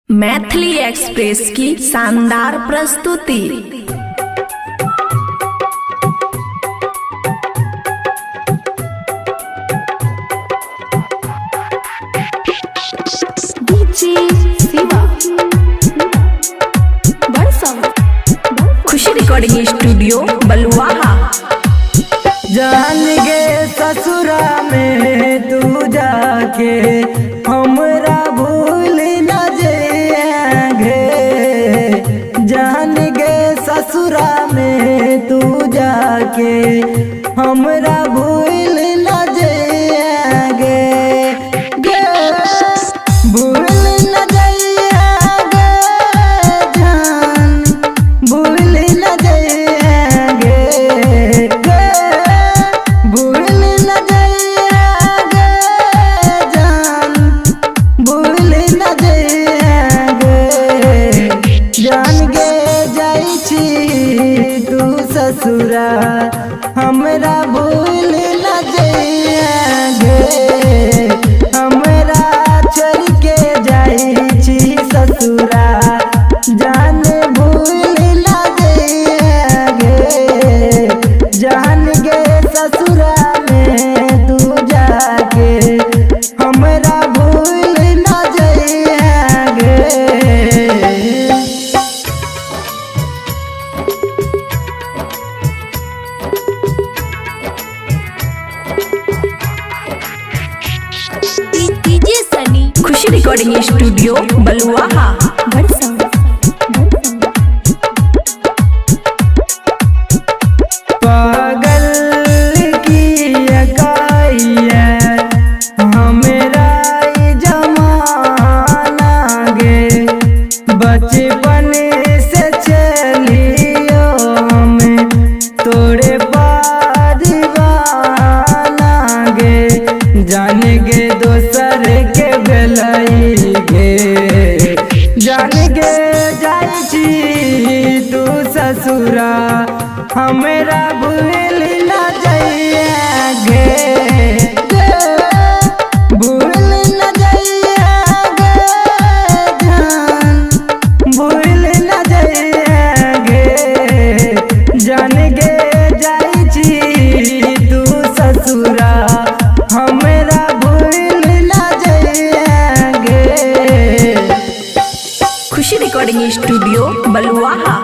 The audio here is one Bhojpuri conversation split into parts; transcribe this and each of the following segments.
मैथिली एक्सप्रेस की शानदार प्रस्तुति। खुशी रिकॉर्डिंग स्टूडियो बलुआहा। जान गे ससुरा में तू जाके हमरा भूल न जाएंगे। जान गे ससुरा में तू जाके हमरा भूल न जाएंगे। भूल न जाएंगे जान, भूल न जाएंगे। जान गे जाई छी तू ससुरा हमरा भूल न जाएंगे। हमरा छोड़ के जाई छी ससुरा जान भूल न जाएंगे। जान गे ससुरा में तू जाके हमरा भूल न जाएंगे। डीजे सनी खुशी रिकॉर्डिंग स्टूडियो बलुआहा। पागल की अकाइया हमरा जमाना गे। बचपन से चलियो हमें तोरे दीवाना गे। जान गे दोसर के बेलाई गे। जान गे जाई छी तू ससुरा हमरा भूल न जाएंगे। भूल न जाएंगे जान, भूल न जाएंगे। जान गे जाई छी तू ससुरा हमरा भूल न जाएंगे। खुशी रिकॉर्डिंग स्टूडियो बलुआहा।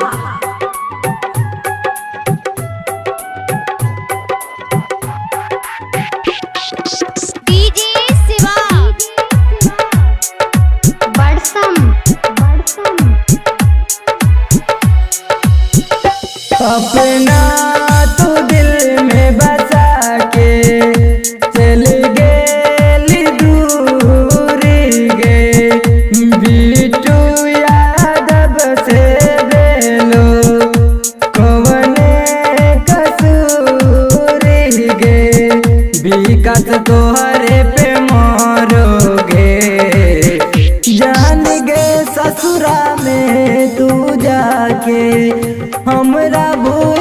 अपना तू दिल में बसा के चल गेली दूर गे। बिट्टू यादव से बेलो कवने कसूर गे। विकास तोहरे पे मरोगे। जान गे ससुरा में तू जाके हमरा भूल